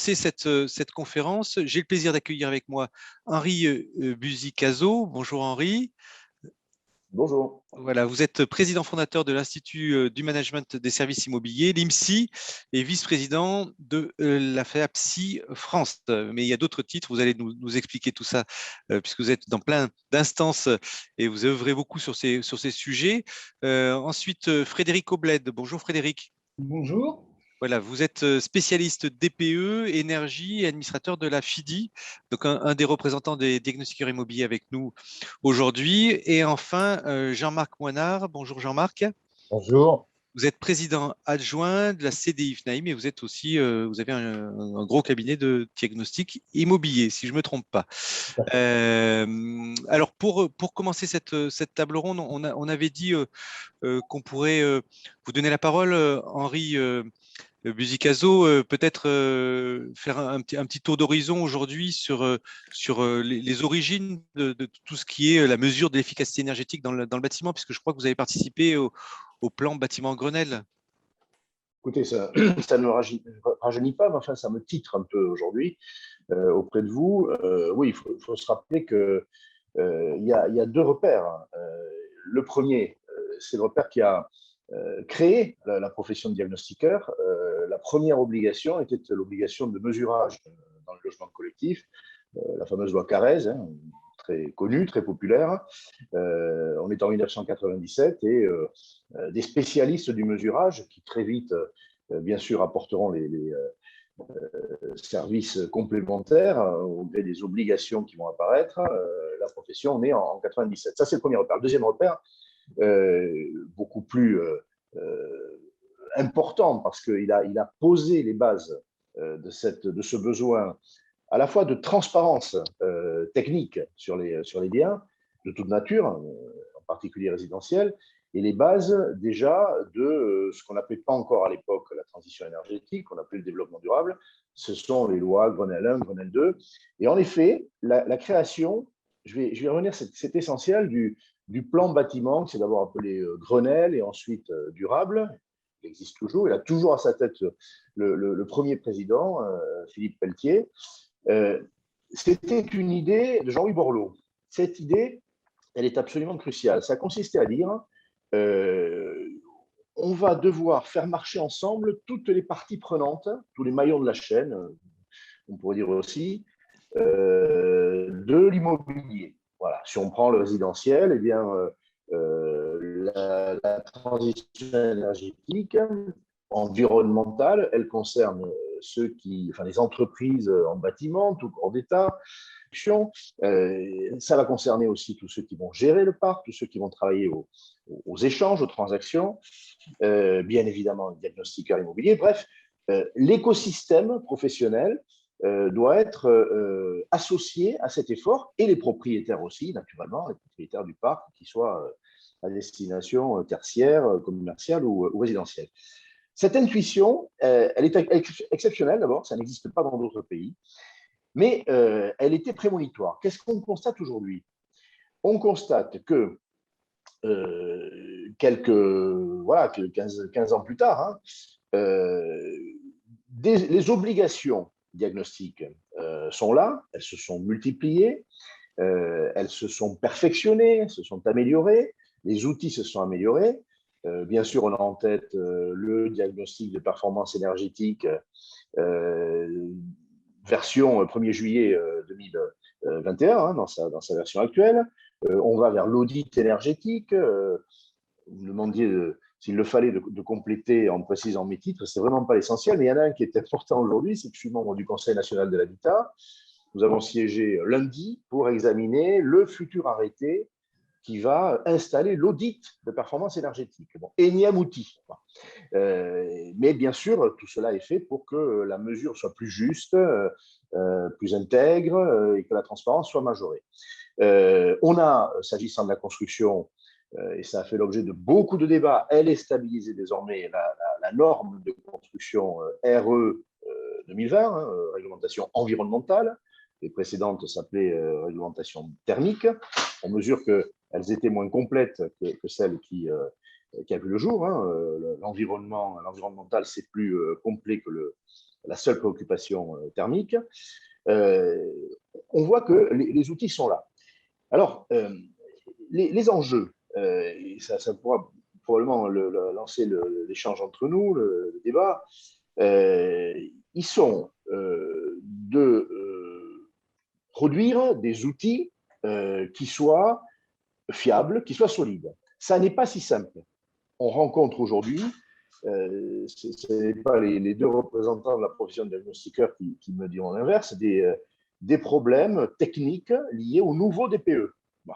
commencer cette conférence, j'ai le plaisir d'accueillir avec moi Henri Buzy-Cazot. Bonjour Henri. Bonjour. Voilà, vous êtes président fondateur de l'Institut du management des services immobiliers, l'IMSI, et vice-président de la FAPSI France. Mais il y a d'autres titres, vous allez nous expliquer tout ça, puisque vous êtes dans plein d'instances et vous œuvrez beaucoup sur ces sujets. Ensuite, Frédéric Aubled. Bonjour Frédéric. Bonjour. Voilà, vous êtes spécialiste DPE, énergie et administrateur de la FIDI, donc un des représentants des diagnostiqueurs immobiliers avec nous aujourd'hui. Et enfin, Jean-Marc Moinard. Bonjour Jean-Marc. Bonjour. Vous êtes président adjoint de la CDI FNAIM et vous êtes aussi, vous avez un gros cabinet de diagnostic immobilier, si je ne me trompe pas. Alors, pour commencer cette table ronde, on avait dit qu'on pourrait vous donner la parole, Henri Buzy-Cazot, peut-être faire un petit tour d'horizon aujourd'hui sur les origines de tout ce qui est la mesure de l'efficacité énergétique dans le bâtiment, puisque je crois que vous avez participé au plan bâtiment Grenelle. Écoutez, ça ne me rajeunit pas, mais enfin, ça me titre un peu aujourd'hui auprès de vous. Oui, il faut se rappeler qu'il y a deux repères. Le premier, c'est le repère qui a créé la profession de diagnostiqueur. La première obligation était l'obligation de mesurage dans le logement collectif, la fameuse loi Carrez, très connue, très populaire. On est en 1997 et des spécialistes du mesurage qui très vite, bien sûr, apporteront les services complémentaires au gré des obligations qui vont apparaître. La profession, on est en 97. Ça, c'est le premier repère. Le deuxième repère, beaucoup plus important parce qu'il a posé les bases de ce besoin à la fois de transparence technique sur les biens de toute nature, en particulier résidentiels, et les bases déjà de ce qu'on n'appelait pas encore à l'époque la transition énergétique, qu'on appelait le développement durable. Ce sont les lois Grenelle 1, Grenelle 2. Et en effet, la création, je vais revenir, c'est essentiel, du plan bâtiment, c'est d'abord appelé Grenelle et ensuite durable. Il existe toujours, il a toujours à sa tête le premier président, Philippe Pelletier. C'était une idée de Jean-Louis Borloo. Cette idée, elle est absolument cruciale. Ça consistait à dire on va devoir faire marcher ensemble toutes les parties prenantes, tous les maillons de la chaîne, on pourrait dire aussi, de l'immobilier. Voilà. Si on prend le résidentiel, eh bien, la transition énergétique, environnementale, elle concerne les entreprises en bâtiment, tout corps d'État. Ça va concerner aussi tous ceux qui vont gérer le parc, tous ceux qui vont travailler aux échanges, aux transactions, bien évidemment le diagnostiqueur immobilier. Bref, l'écosystème professionnel doit être associé à cet effort et les propriétaires aussi, naturellement, les propriétaires du parc, qu'ils soient à destination tertiaire, commerciale ou résidentielle. Cette intuition, elle est exceptionnelle d'abord, ça n'existe pas dans d'autres pays, mais elle était prémonitoire. Qu'est-ce qu'on constate aujourd'hui? On constate que quelques 15 ans plus tard, les obligations diagnostiques sont là, elles se sont multipliées, elles se sont perfectionnées, elles se sont améliorées, les outils se sont améliorés. Bien sûr, on a en tête le diagnostic de performance énergétique version 1er juillet 2021, dans sa version actuelle. On va vers l'audit énergétique. Vous me demandiez s'il le fallait de compléter en précisant mes titres. Ce n'est vraiment pas l'essentiel, mais il y en a un qui est important aujourd'hui, c'est que je suis membre du Conseil national de l'habitat. Nous avons siégé lundi pour examiner le futur arrêté qui va installer l'audit de performance énergétique. Bon, énième outil. Mais bien sûr, tout cela est fait pour que la mesure soit plus juste, plus intègre et que la transparence soit majorée. On a, s'agissant de la construction, et ça a fait l'objet de beaucoup de débats, elle est stabilisée désormais, la norme de construction RE 2020, réglementation environnementale. Les précédentes s'appelaient réglementation thermique. On mesure qu'elles étaient moins complètes que celles qui a vu le jour. L'environnemental, c'est plus complet que la seule préoccupation thermique, on voit que les outils sont là. Alors, les enjeux, ça pourra probablement lancer l'échange entre nous, le débat, ils sont de produire des outils qui soient fiables, qui soient solides. Ça n'est pas si simple. On rencontre aujourd'hui, ce n'est pas les deux représentants de la profession de diagnostiqueur qui me diront l'inverse, des problèmes techniques liés au nouveau DPE, bon,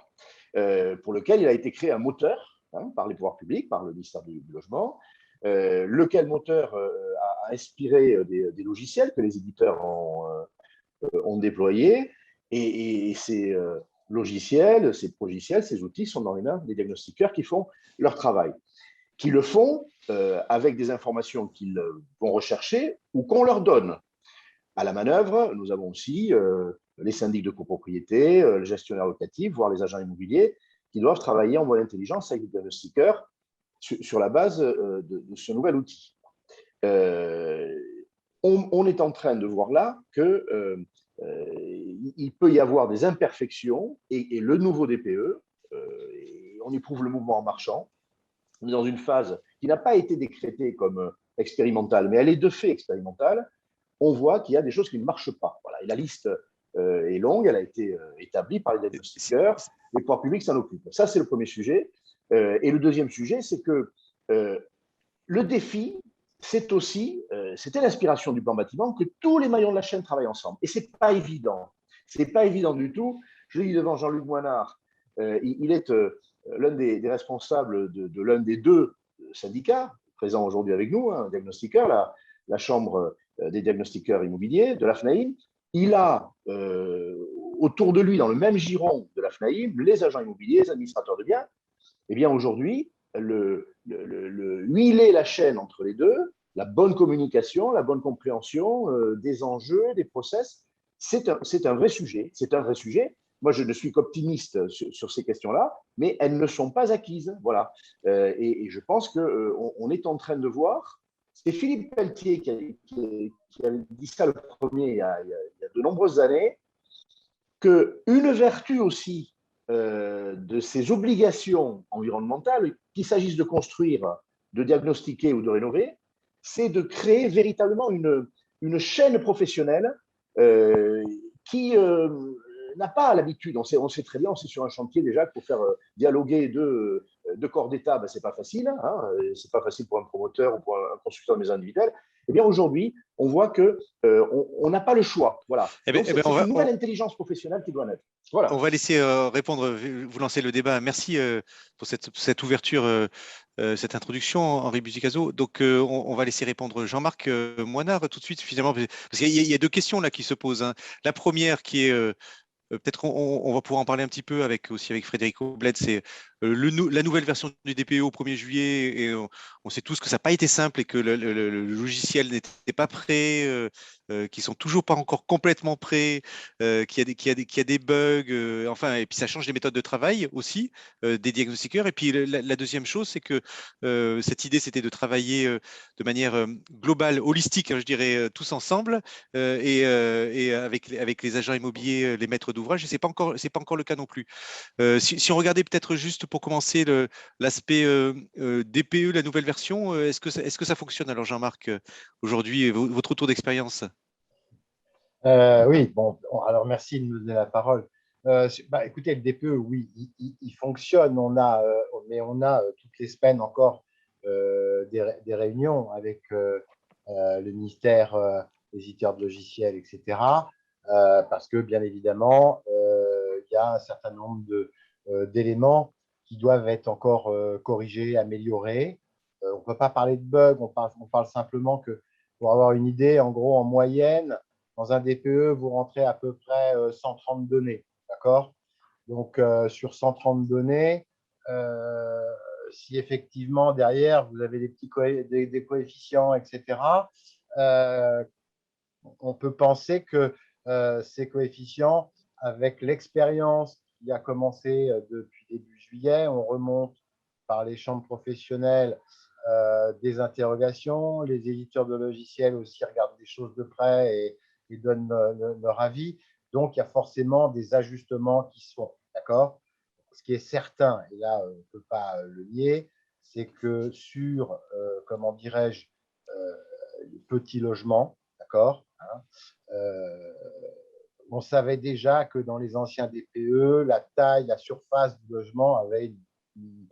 pour lequel il a été créé un moteur par les pouvoirs publics, par le ministère du Logement, lequel moteur a inspiré des logiciels que les éditeurs ont déployés, et ces logiciels, ces progiciels, ces outils sont dans les mains des diagnostiqueurs qui font leur travail, qui le font avec des informations qu'ils vont rechercher ou qu'on leur donne. À la manœuvre, nous avons aussi les syndics de copropriété, le gestionnaire locatif, voire les agents immobiliers, qui doivent travailler en bonne intelligence avec les diagnostiqueurs sur la base de ce nouvel outil. On est en train de voir là qu'il peut y avoir des imperfections et le nouveau DPE, on éprouve le mouvement en marchant. On est dans une phase qui n'a pas été décrétée comme expérimentale, mais elle est de fait expérimentale. On voit qu'il y a des choses qui ne marchent pas. Voilà. Et la liste est longue, elle a été établie par les diagnostiqueurs, les pouvoirs publics s'en occupent. Ça, c'est le premier sujet. Et le deuxième sujet, c'est que le défi, c'est aussi, c'était l'inspiration du plan bâtiment, que tous les maillons de la chaîne travaillent ensemble. Et ce n'est pas évident. Ce n'est pas évident du tout. Je le dis devant Jean-Luc Moinard, il est l'un des responsables de l'un des deux syndicats présents aujourd'hui avec nous, un diagnostiqueur, la Chambre des diagnostiqueurs immobiliers de l'AFNAIM. Il a autour de lui, dans le même giron de l'AFNAIM, les agents immobiliers, les administrateurs de biens. Eh bien, aujourd'hui, huiler la chaîne entre les deux, la bonne communication, la bonne compréhension des enjeux, des process, c'est un vrai sujet. C'est un vrai sujet. Moi, je ne suis qu'optimiste sur ces questions-là, mais elles ne sont pas acquises. Voilà. Et je pense qu'on est en train de voir. C'est Philippe Pelletier qui a dit ça le premier il y a de nombreuses années, qu'une vertu aussi de ces obligations environnementales, qu'il s'agisse de construire, de diagnostiquer ou de rénover, c'est de créer véritablement une chaîne professionnelle qui n'a pas l'habitude. On sait très bien, on sait sur un chantier déjà qu'il faut faire dialoguer deux corps d'État, ben, c'est pas facile. C'est pas facile pour un promoteur ou pour un constructeur de maison individuelle. Eh bien, aujourd'hui, on voit qu'on n'a pas le choix. Voilà. Donc, c'est une nouvelle intelligence professionnelle qui doit naître. Voilà. On va laisser répondre, vous lancer le débat. Merci pour cette ouverture, cette introduction, Henri Buzicazo. Donc, on va laisser répondre Jean-Marc Moinard tout de suite, finalement, parce qu'il y a deux questions là qui se posent. La première qui est peut-être on va pouvoir en parler un petit peu aussi avec Frédéric Obled, c'est la nouvelle version du DPE au 1er juillet, et on sait tous que ça n'a pas été simple et que le logiciel n'était pas prêt, qu'ils sont toujours pas encore complètement prêts, qu'il y a des bugs, enfin, et puis ça change les méthodes de travail aussi des diagnostiqueurs. Et puis la deuxième chose, c'est que cette idée, c'était de travailler de manière globale, holistique, hein, je dirais, tous ensemble, et avec les agents immobiliers, les maîtres d'ouvrage. Et c'est pas encore le cas non plus. Si on regardait peut-être juste pour commencer l'aspect DPE, la nouvelle version, est-ce que ça fonctionne alors, Jean-Marc, aujourd'hui, votre retour d'expérience? Oui, bon, alors merci de me donner la parole. Écoutez, le DPE, oui, il fonctionne, mais on a toutes les semaines encore des réunions avec le ministère des éditeurs de logiciels, etc. Parce que, bien évidemment, il y a un certain nombre d'éléments qui doivent être encore corrigés, améliorés. On ne peut pas parler de bugs, on parle simplement que, pour avoir une idée, en gros, en moyenne, dans un DPE, vous rentrez à peu près 130 données. D'accord? Donc, sur 130 données, si effectivement, derrière, vous avez des coefficients, etc., on peut penser que ces coefficients, avec l'expérience qui a commencé depuis début juillet, on remonte par les chambres professionnelles des interrogations. Les éditeurs de logiciels aussi regardent les choses de près et donnent leur avis. Donc, il y a forcément des ajustements qui se font. D'accord ? Ce qui est certain, et là, on ne peut pas le nier, c'est que sur, comment dirais-je, les petits logements, d'accord, hein, on savait déjà que dans les anciens DPE, la taille, la surface du logement avait une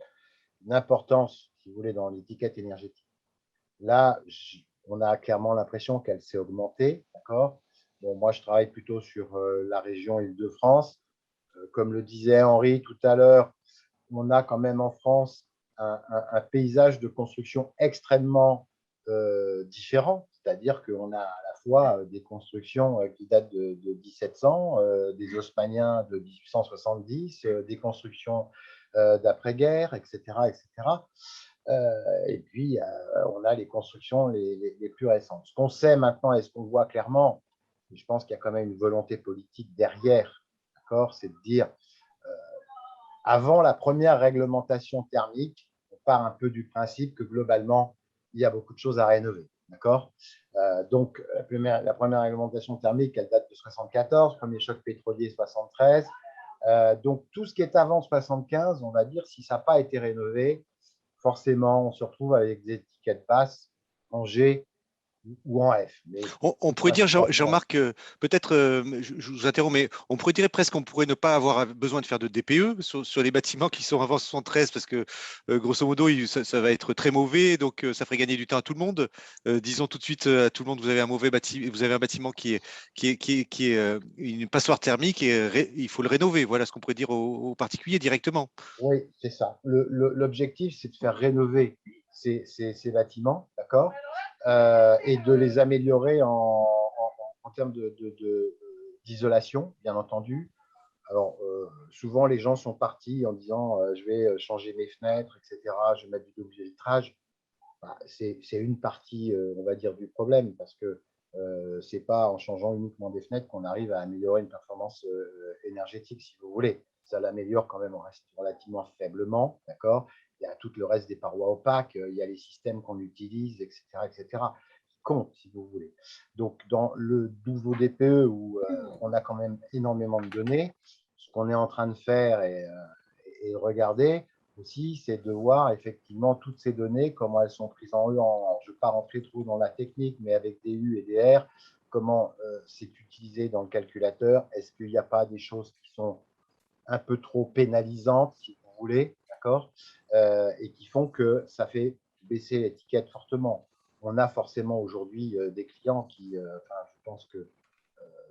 importance, si vous voulez, dans l'étiquette énergétique. Là, on a clairement l'impression qu'elle s'est augmentée, d'accord. Bon, moi, je travaille plutôt sur la région Île-de-France. Comme le disait Henri tout à l'heure, on a quand même en France un paysage de construction extrêmement différent, c'est-à-dire qu'on a à la fois des constructions qui datent de 1700, des haussmanniens de 1870, des constructions d'après-guerre, etc., etc. Et puis, on a les constructions les plus récentes. Ce qu'on sait maintenant et ce qu'on voit clairement, et je pense qu'il y a quand même une volonté politique derrière, d'accord, c'est de dire, avant la première réglementation thermique, on part un peu du principe que globalement, il y a beaucoup de choses à rénover. D'accord. Donc, la première réglementation thermique, elle date de 74, premier choc pétrolier 73. Donc, tout ce qui est avant 75, on va dire, si ça n'a pas été rénové, forcément, on se retrouve avec des étiquettes basses en G ou en F. Mais on pourrait dire, Jean-Marc, peut-être, je vous interromps, mais on pourrait dire presque qu'on pourrait ne pas avoir besoin de faire de DPE sur les bâtiments qui sont avant 73, parce que grosso modo, ça va être très mauvais, donc ça ferait gagner du temps à tout le monde. Disons tout de suite à tout le monde, vous avez un mauvais bâtiment, vous avez un bâtiment qui est une passoire thermique et il faut le rénover. Voilà ce qu'on pourrait dire aux particuliers directement. Oui, c'est ça. L'objectif, c'est de faire rénover ces bâtiments, d'accord, et de les améliorer en termes d'isolation, bien entendu. Alors, souvent, les gens sont partis en disant je vais changer mes fenêtres, etc., je vais mettre du double vitrage. Bah, c'est une partie, on va dire, du problème, parce que ce n'est pas en changeant uniquement des fenêtres qu'on arrive à améliorer une performance énergétique, si vous voulez. Ça l'améliore quand même relativement faiblement, d'accord. Il y a tout le reste des parois opaques, il y a les systèmes qu'on utilise, etc., qui comptent, si vous voulez. Donc, dans le nouveau DPE, où on a quand même énormément de données, ce qu'on est en train de faire et de regarder aussi, c'est de voir effectivement toutes ces données, comment elles sont prises en E. Je ne vais pas rentrer trop dans la technique, mais avec des U et des R, comment c'est utilisé dans le calculateur. Est-ce qu'il n'y a pas des choses qui sont un peu trop pénalisantes, si vous voulez, d'accord, et qui font que ça fait baisser l'étiquette fortement. On a forcément aujourd'hui des clients qui, je pense que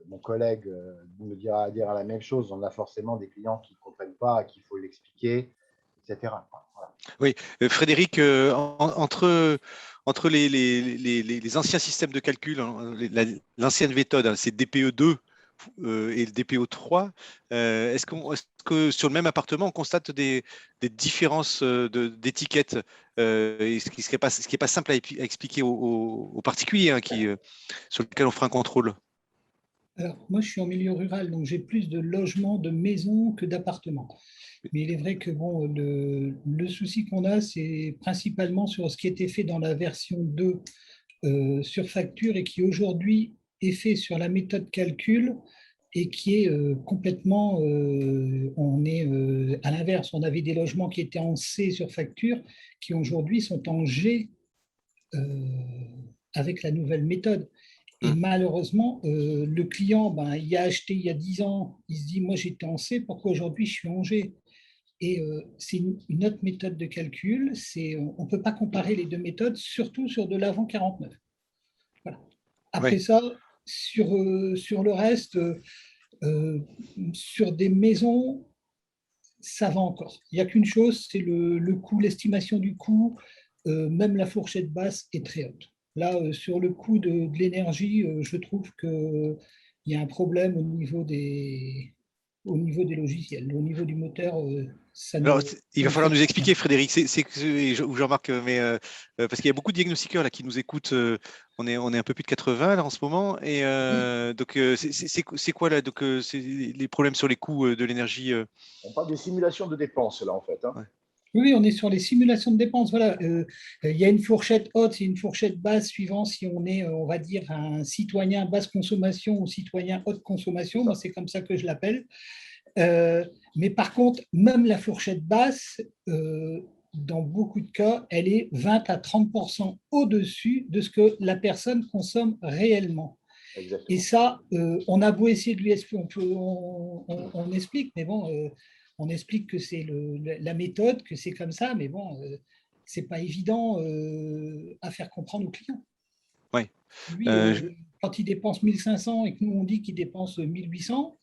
mon collègue me dira la même chose, on a forcément des clients qui ne comprennent pas, qu'il faut l'expliquer, etc. Voilà. Oui, Frédéric, entre les anciens systèmes de calcul, hein, l'ancienne méthode, hein, c'est DPE2 et le DPO3, est-ce que sur le même appartement, on constate des différences d'étiquettes, ce qui n'est pas simple à expliquer aux particuliers, hein, sur lesquels on fera un contrôle? Alors, moi, je suis en milieu rural, donc j'ai plus de logements, de maisons que d'appartements. Mais il est vrai que bon, le souci qu'on a, c'est principalement sur ce qui était fait dans la version 2 sur facture et qui aujourd'hui est fait sur la méthode calcul et qui est complètement, on est à l'inverse. On avait des logements qui étaient en C sur facture qui aujourd'hui sont en G avec la nouvelle méthode. Et malheureusement, le client, il a acheté il y a 10 ans, il se dit, moi j'étais en C, pourquoi aujourd'hui je suis en G? Et c'est une autre méthode de calcul. On ne peut pas comparer les deux méthodes, surtout sur de l'avant 49. Voilà. Après ça, sur le reste, sur des maisons, ça va encore. Il n'y a qu'une chose, c'est le coût, l'estimation du coût. Même la fourchette basse est très haute. Là, sur le coût de l'énergie, je trouve qu'il y a un problème au niveau des logiciels. Au niveau du moteur, ça ne. Alors, il va falloir nous expliquer, Frédéric, ou Jean-Marc, mais parce qu'il y a beaucoup de diagnostiqueurs là, qui nous écoutent. On est un peu plus de 80 là, en ce moment. Et donc, c'est quoi là, donc, les problèmes sur les coûts de l'énergie On parle des simulations de dépenses, là, en fait. Hein. Ouais. Oui, on est sur les simulations de dépenses. Voilà, il y a une fourchette haute et une fourchette basse suivant si on est, on va dire, un citoyen basse consommation ou citoyen haute consommation. Moi, c'est comme ça que je l'appelle. Mais par contre, même la fourchette basse, dans beaucoup de cas, elle est 20 à 30% au-dessus de ce que la personne consomme réellement. Et Exactement. ça, on a beau essayer de lui expliquer, on explique, mais bon, on explique que c'est la méthode, que c'est comme ça, mais bon, c'est pas évident à faire comprendre aux clients. Ouais. Lui, quand il dépense 1500 et que nous on dit qu'il dépense 1800,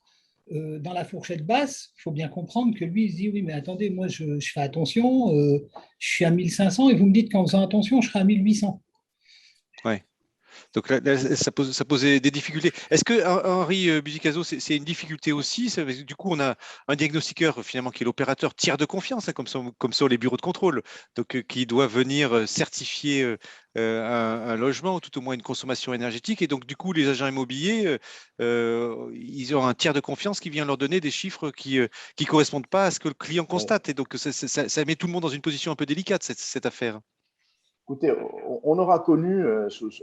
dans la fourchette basse, il faut bien comprendre que lui, il se dit oui, mais attendez, moi je fais attention, je suis à 1500 et vous me dites qu'en faisant attention, je serai à 1800. Ouais. Donc là, ça posait des difficultés. Est-ce que, Henri Buzicazo, c'est une difficulté aussi? Du coup, on a un diagnostiqueur finalement qui est l'opérateur tiers de confiance, hein, comme sur les bureaux de contrôle, donc qui doit venir certifier un logement ou tout au moins une consommation énergétique. Et donc, du coup, les agents immobiliers, ils ont un tiers de confiance qui vient leur donner des chiffres qui ne correspondent pas à ce que le client constate. Et donc, ça met tout le monde dans une position un peu délicate, cette affaire. Écoutez, on aura connu,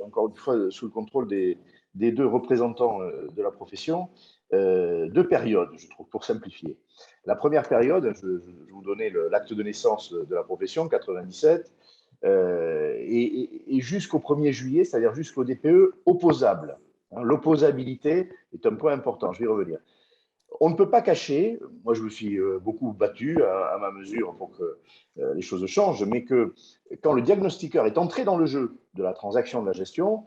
encore une fois, sous le contrôle des deux représentants de la profession, deux périodes, je trouve, pour simplifier. La première période, je vais vous donner l'acte de naissance de la profession, 97, et jusqu'au 1er juillet, c'est-à-dire jusqu'au DPE opposable. L'opposabilité est un point important, je vais y revenir. On ne peut pas cacher, moi je me suis beaucoup battu à ma mesure pour que les choses changent, mais que quand le diagnostiqueur est entré dans le jeu de la transaction de la gestion,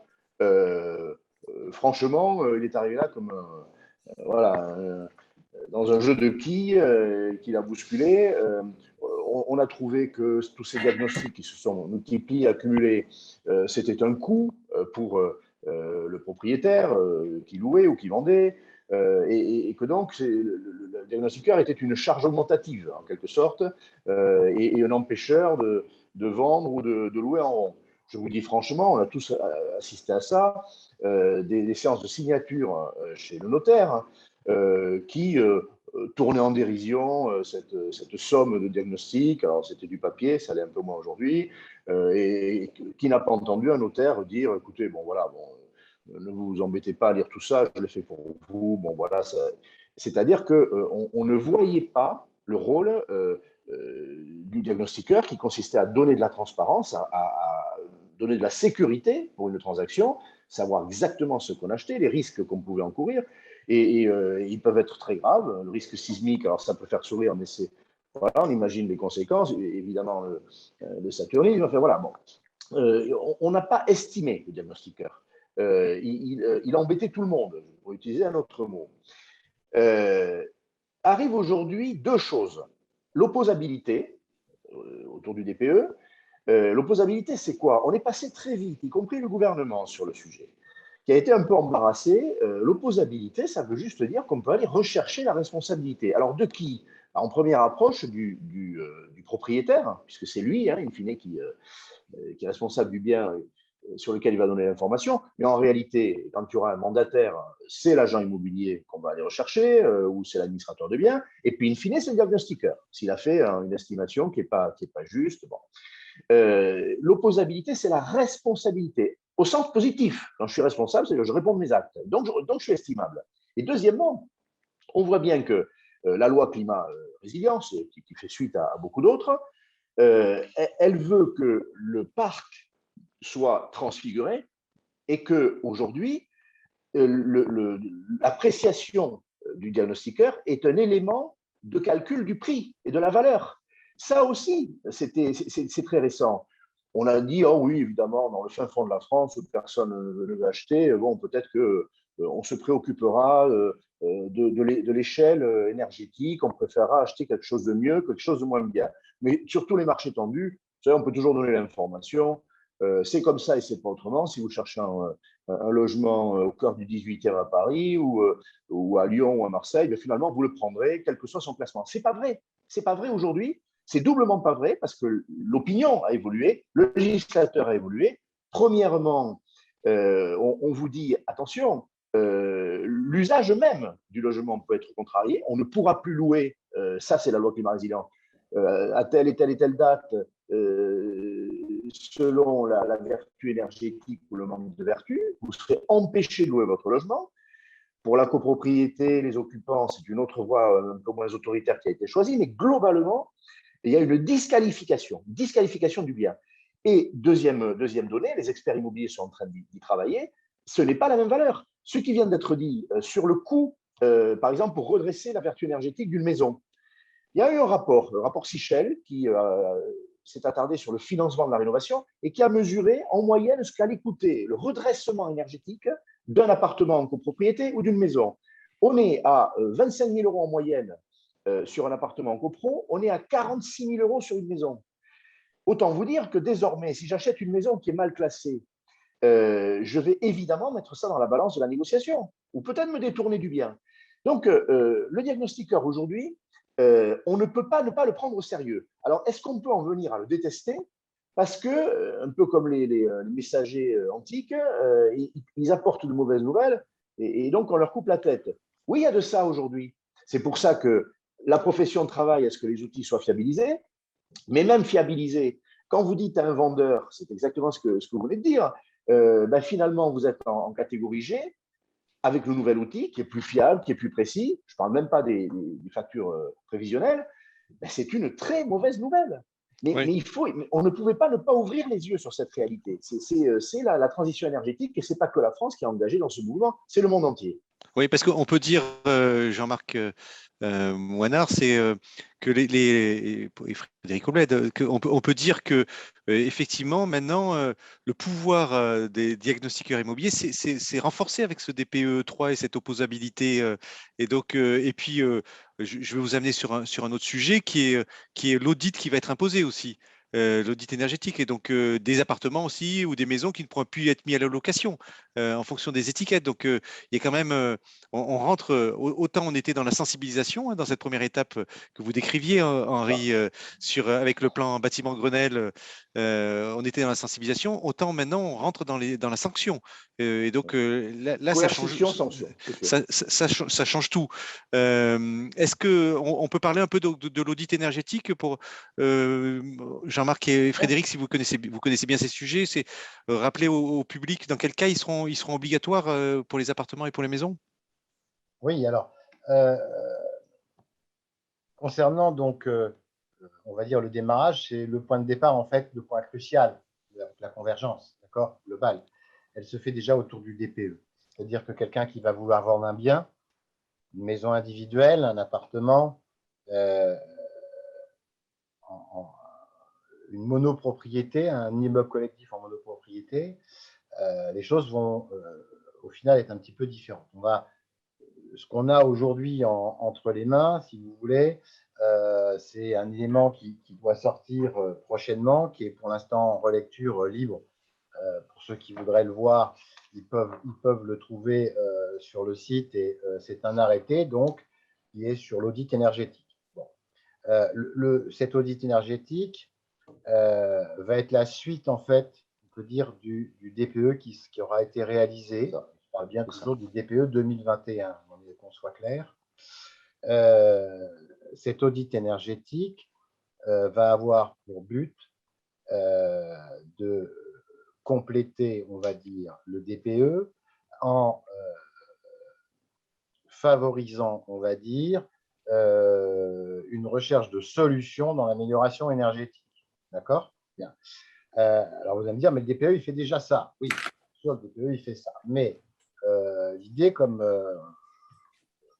franchement, il est arrivé là comme voilà, dans un jeu de quilles qu'il a bousculé. On a trouvé que tous ces diagnostics qui se sont multipliés, accumulés, c'était un coût pour le propriétaire qui louait ou qui vendait. Et que donc le diagnostiqueur était une charge augmentative, en quelque sorte, et un empêcheur de vendre ou de louer en rond. Je vous dis franchement, on a tous assisté à ça, des séances de signature chez le notaire qui tournaient en dérision cette somme de diagnostic. Alors c'était du papier, ça l'est un peu moins aujourd'hui, et qui n'a pas entendu un notaire dire, écoutez, bon voilà, bon, ne vous embêtez pas à lire tout ça, je l'ai fait pour vous. Bon, voilà, c'est-à-dire qu'on ne voyait pas le rôle du diagnostiqueur qui consistait à donner de la transparence, à donner de la sécurité pour une transaction, savoir exactement ce qu'on achetait, les risques qu'on pouvait encourir. Et ils peuvent être très graves. Le risque sismique, alors ça peut faire sourire, mais c'est. Voilà, on imagine les conséquences, évidemment le saturnisme. Enfin, voilà, bon. On n'a pas estimé le diagnostiqueur. Il embêtait tout le monde, pour utiliser un autre mot. Arrive aujourd'hui deux choses. L'opposabilité autour du DPE. L'opposabilité, c'est quoi? On est passé très vite, y compris le gouvernement, sur le sujet, qui a été un peu embarrassé. L'opposabilité, ça veut juste dire qu'on peut aller rechercher la responsabilité. Alors, de qui? En première approche, du propriétaire, puisque c'est lui, in fine, qui est responsable du bien sur lequel il va donner l'information. Mais en réalité, quand tu auras un mandataire, c'est l'agent immobilier qu'on va aller rechercher ou c'est l'administrateur de biens. Et puis, in fine, c'est le diagnostiqueur. S'il a fait une estimation qui n'est pas juste, bon. L'opposabilité, c'est la responsabilité. Au sens positif, quand je suis responsable, c'est que je réponds de mes actes. Donc, je suis estimable. Et deuxièmement, on voit bien que la loi climat résilience, qui fait suite à beaucoup d'autres, elle veut que le parc soit transfiguré et qu'aujourd'hui, l'appréciation du diagnostiqueur est un élément de calcul du prix et de la valeur. Ça aussi, c'est très récent. On a dit, oh oui, évidemment, dans le fin fond de la France, personne ne veut acheter. Bon, peut-être qu'on se préoccupera de l'échelle énergétique, on préférera acheter quelque chose de mieux, quelque chose de moins bien. Mais sur tous les marchés tendus, vous savez, on peut toujours donner l'information. C'est comme ça et c'est pas autrement. Si vous cherchez un logement au cœur du 18e à Paris ou à Lyon ou à Marseille, mais finalement, vous le prendrez, quel que soit son classement. C'est pas vrai. C'est pas vrai aujourd'hui. C'est doublement pas vrai parce que l'opinion a évolué, le législateur a évolué. Premièrement, on vous dit, attention, l'usage même du logement peut être contrarié. On ne pourra plus louer, ça c'est la loi climat résilience, à telle et telle date, selon la vertu énergétique ou le manque de vertu, vous serez empêché de louer votre logement. Pour la copropriété, les occupants, c'est une autre voie un peu moins autoritaire qui a été choisie, mais globalement, il y a une disqualification du bien. Et deuxième donnée, les experts immobiliers sont en train d'y travailler, ce n'est pas la même valeur. Ce qui vient d'être dit sur le coût, par exemple, pour redresser la vertu énergétique d'une maison. Il y a eu un rapport, le rapport Sichel, qui s'est attardé sur le financement de la rénovation et qui a mesuré en moyenne ce qu'allait coûter le redressement énergétique d'un appartement en copropriété ou d'une maison. On est à 25 000 euros en moyenne sur un appartement en copro, on est à 46 000 euros sur une maison. Autant vous dire que désormais, si j'achète une maison qui est mal classée, je vais évidemment mettre ça dans la balance de la négociation ou peut-être me détourner du bien. Donc, le diagnostiqueur aujourd'hui, on ne peut pas ne pas le prendre au sérieux. Alors, est-ce qu'on peut en venir à le détester? Parce que, un peu comme les messagers antiques, ils apportent de mauvaises nouvelles et donc on leur coupe la tête. Oui, il y a de ça aujourd'hui. C'est pour ça que la profession travaille à ce que les outils soient fiabilisés, mais même fiabilisés. Quand vous dites à un vendeur, c'est exactement ce que vous venez de dire, finalement, vous êtes en catégorie G, avec le nouvel outil qui est plus fiable, qui est plus précis, je ne parle même pas des factures prévisionnelles, c'est une très mauvaise nouvelle. Mais, Oui. On ne pouvait pas ne pas ouvrir les yeux sur cette réalité. C'est la transition énergétique et ce n'est pas que la France qui est engagée dans ce mouvement, c'est le monde entier. Oui, parce qu'on peut dire, Jean-Marc Moinard, c'est que et Frédéric Obled, on peut dire que effectivement maintenant le pouvoir des diagnostiqueurs immobiliers c'est renforcé avec ce DPE 3 et cette opposabilité et donc et puis je vais vous amener sur un autre sujet qui est l'audit qui va être imposé aussi. L'audit énergétique et donc des appartements aussi ou des maisons qui ne pourront plus être mis à la location en fonction des étiquettes. Donc il y a quand même on rentre, autant on était dans la sensibilisation dans cette première étape que vous décriviez, Henri, avec le plan bâtiment Grenelle, on était dans la sensibilisation, autant maintenant on rentre dans la sanction. Et donc là ça change, sanction, ça change tout. Est-ce qu'on peut parler un peu de l'audit énergétique pour Jean-Marc et Frédéric, si vous connaissez bien ces sujets, c'est rappeler au public dans quel cas ils seront obligatoires pour les appartements et pour les maisons? Oui, alors, concernant donc, on va dire le démarrage, c'est le point de départ, en fait, le point crucial de la convergence, d'accord, globale. Elle se fait déjà autour du DPE. C'est-à-dire que quelqu'un qui va vouloir vendre un bien, une maison individuelle, un appartement, une monopropriété, un immeuble collectif en monopropriété, les choses vont au final être un petit peu différentes. Ce qu'on a aujourd'hui entre les mains, si vous voulez, c'est un élément qui doit sortir prochainement, qui est pour l'instant en relecture libre. Pour ceux qui voudraient le voir, ils peuvent le trouver sur le site et c'est un arrêté donc qui est sur l'audit énergétique. Bon. Cet audit énergétique va être la suite, en fait, on peut dire, du DPE qui aura été réalisé. Je parle bien toujours du DPE 2021, qu'on soit clair. Cet audit énergétique va avoir pour but de compléter, on va dire, le DPE en favorisant, on va dire, une recherche de solutions dans l'amélioration énergétique. D'accord? Bien. Alors vous allez me dire, mais le DPE, il fait déjà ça. Oui, sûr, le DPE, il fait ça. Mais l'idée, comme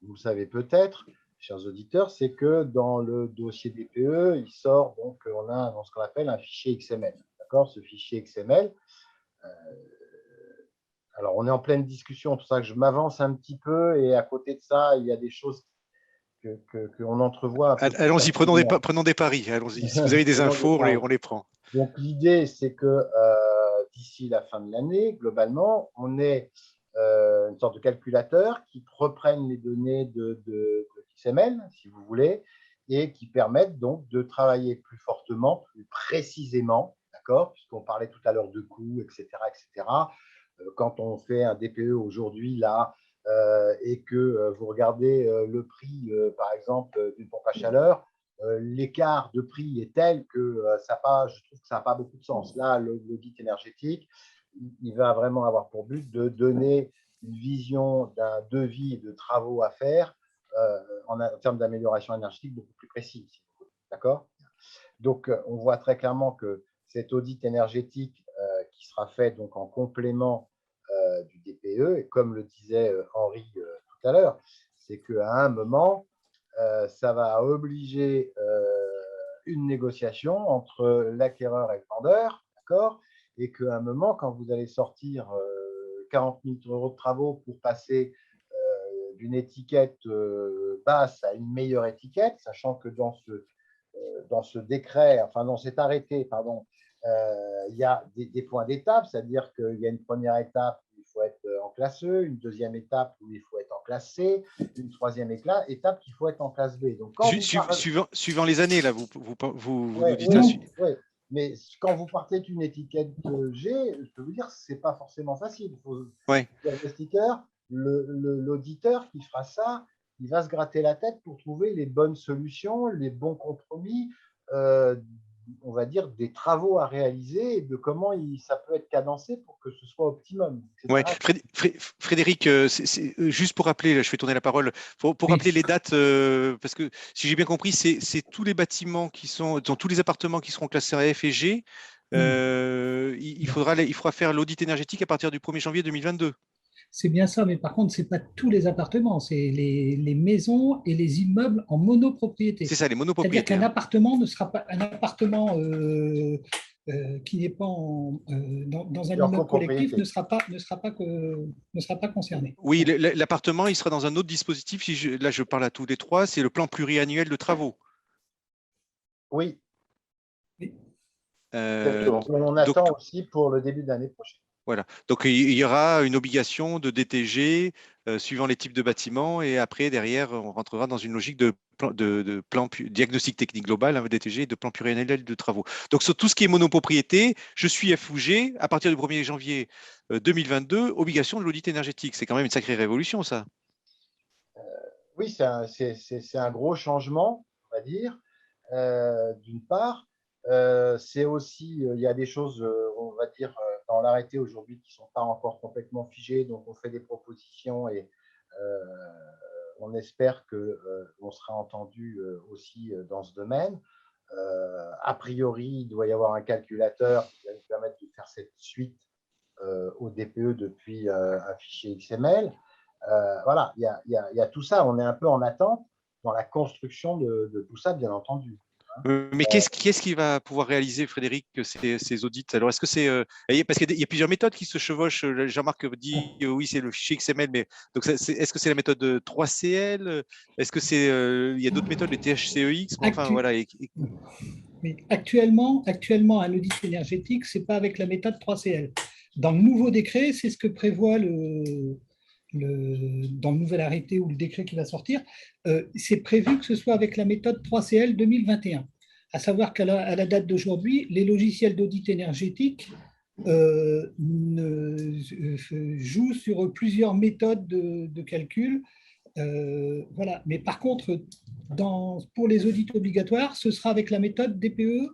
vous le savez peut-être, chers auditeurs, c'est que dans le dossier DPE, il sort, donc on a ce qu'on appelle un fichier XML. D'accord? Ce fichier XML, alors on est en pleine discussion, tout ça que je m'avance un petit peu, et à côté de ça, il y a des choses qu'on entrevoit. Allons-y, prenons des paris. Allons-y. Si vous avez des infos, on les prend. Donc l'idée, c'est que d'ici la fin de l'année, globalement, on ait une sorte de calculateur qui reprenne les données de XML, si vous voulez, et qui permettent donc de travailler plus fortement, plus précisément, d'accord, puisqu'on parlait tout à l'heure de coûts, etc., etc. Quand on fait un DPE aujourd'hui, là, et que vous regardez le prix, par exemple, d'une pompe à chaleur, l'écart de prix est tel que je trouve que ça n'a pas beaucoup de sens. Là, l'audit énergétique, il va vraiment avoir pour but de donner une vision d'un devis de travaux à faire en termes d'amélioration énergétique beaucoup plus précis. D'accord? Donc, on voit très clairement que cet audit énergétique qui sera fait donc en complément du DPE, et comme le disait Henri tout à l'heure, c'est qu'à un moment, ça va obliger une négociation entre l'acquéreur et le vendeur, d'accord? Et qu'à un moment, quand vous allez sortir 40 000 € de travaux pour passer d'une étiquette basse à une meilleure étiquette, sachant que dans ce décret, enfin dans cet arrêté, pardon, il y a des points d'étape, c'est-à-dire qu'il y a une première étape où il faut être en classe E, une deuxième étape où il faut être en classe C, une troisième étape qu'il faut être en classe B. Donc, suivant les années, là, vous nous dites oui, oui, mais quand vous partez d'une étiquette G, je peux vous dire que ce n'est pas forcément facile. Il faut le diagnostiqueur, l'auditeur qui fera ça, il va se gratter la tête pour trouver les bonnes solutions, les bons compromis, on va dire des travaux à réaliser et de comment ça peut être cadencé pour que ce soit optimum. Ouais. Frédéric, juste pour rappeler, là, je fais tourner la parole, pour rappeler les dates, parce que si j'ai bien compris, c'est tous les bâtiments qui sont, dans tous les appartements qui seront classés F et G, il faudra faire l'audit énergétique à partir du 1er janvier 2022. C'est bien ça, mais par contre, ce n'est pas tous les appartements, c'est les maisons et les immeubles en monopropriété. C'est ça, les monopropriétés. C'est-à-dire qu'un appartement ne sera pas un appartement qui n'est pas dans un immeuble collectif ne sera pas concerné. Oui, l'appartement, il sera dans un autre dispositif. Là, je parle à tous les trois, c'est le plan pluriannuel de travaux. Oui. On attend aussi pour le début de l'année prochaine. Voilà. Donc, il y aura une obligation de DTG suivant les types de bâtiments et après, derrière, on rentrera dans une logique de plan diagnostic technique global, DTG, et de plan pluriannuel de travaux. Donc, sur tout ce qui est monopropriété, je suis F ou G, à partir du 1er janvier 2022, obligation de l'audit énergétique. C'est quand même une sacrée révolution, ça. Oui, c'est un gros changement, on va dire, d'une part. C'est aussi, il y a des choses, on va dire, dans l'arrêté aujourd'hui qui ne sont pas encore complètement figées, donc on fait des propositions et on espère qu'on sera entendu aussi dans ce domaine. A priori, il doit y avoir un calculateur qui va nous permettre de faire cette suite au DPE depuis un fichier XML. Voilà, il y a tout ça. On est un peu en attente dans la construction de tout ça, bien entendu. Mais qu'est-ce qui va pouvoir réaliser, Frédéric, ces audits? Alors, est-ce que c'est parce qu'il y a plusieurs méthodes qui se chevauchent. Jean-Marc dit oui, c'est le fichier XML, mais donc est-ce que c'est la méthode 3CL? Est-ce que il y a d'autres méthodes, les THCEX? Enfin, voilà. Mais actuellement, un audit énergétique, c'est pas avec la méthode 3CL. Dans le nouveau décret, c'est ce que prévoit dans le nouvel arrêté ou le décret qui va sortir, c'est prévu que ce soit avec la méthode 3CL 2021. À savoir qu'à la date d'aujourd'hui, les logiciels d'audit énergétique jouent sur plusieurs méthodes de calcul. Voilà. Mais par contre, pour les audits obligatoires, ce sera avec la méthode DPE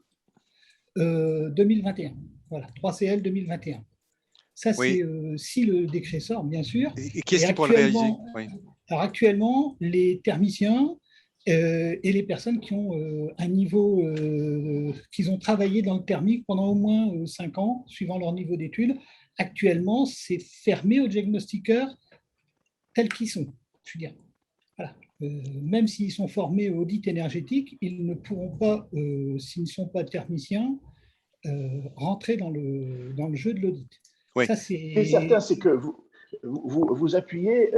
2021. Voilà, 3CL 2021. Ça, c'est si le décret sort, bien sûr. Et qui est-ce qui pourra le réaliser? Alors actuellement, les thermiciens et les personnes qui ont un niveau, qui ont travaillé dans le thermique pendant au moins 5 ans, suivant leur niveau d'études, actuellement, c'est fermé aux diagnostiqueurs tels qu'ils sont. Je veux dire, voilà. Même s'ils sont formés au audit énergétique, ils ne pourront pas, s'ils ne sont pas thermiciens, rentrer dans le jeu de l'audit. Oui. Ce qui est certain, c'est que vous appuyez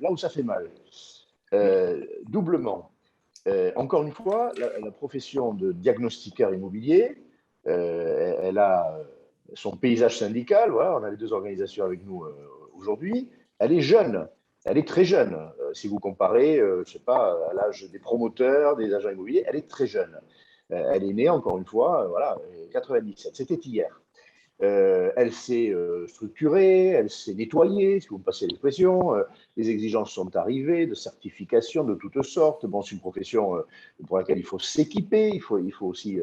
là où ça fait mal, doublement. Encore une fois, la profession de diagnostiqueur immobilier, elle a son paysage syndical. Voilà, on a les deux organisations avec nous aujourd'hui. Elle est jeune, elle est très jeune. Si vous comparez, je ne sais pas, à l'âge des promoteurs, des agents immobiliers, elle est très jeune. Elle est née, encore une fois, voilà, 97. C'était hier. Elle s'est structurée, elle s'est nettoyée, si vous me passez l'expression. Les exigences sont arrivées, de certification de toutes sortes. Bon, c'est une profession pour laquelle il faut s'équiper, il faut aussi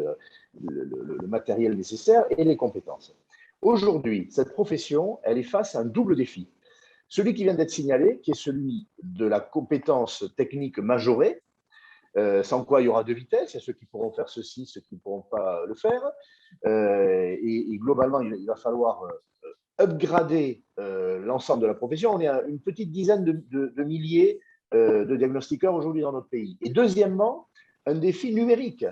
le matériel nécessaire et les compétences. Aujourd'hui, cette profession, elle est face à un double défi. Celui qui vient d'être signalé, qui est celui de la compétence technique majorée, sans quoi il y aura deux vitesses, il y a ceux qui pourront faire ceci, ceux qui ne pourront pas le faire. Et globalement, il va falloir upgrader l'ensemble de la profession. On est à une petite dizaine de milliers de diagnostiqueurs aujourd'hui dans notre pays. Et deuxièmement, un défi numérique.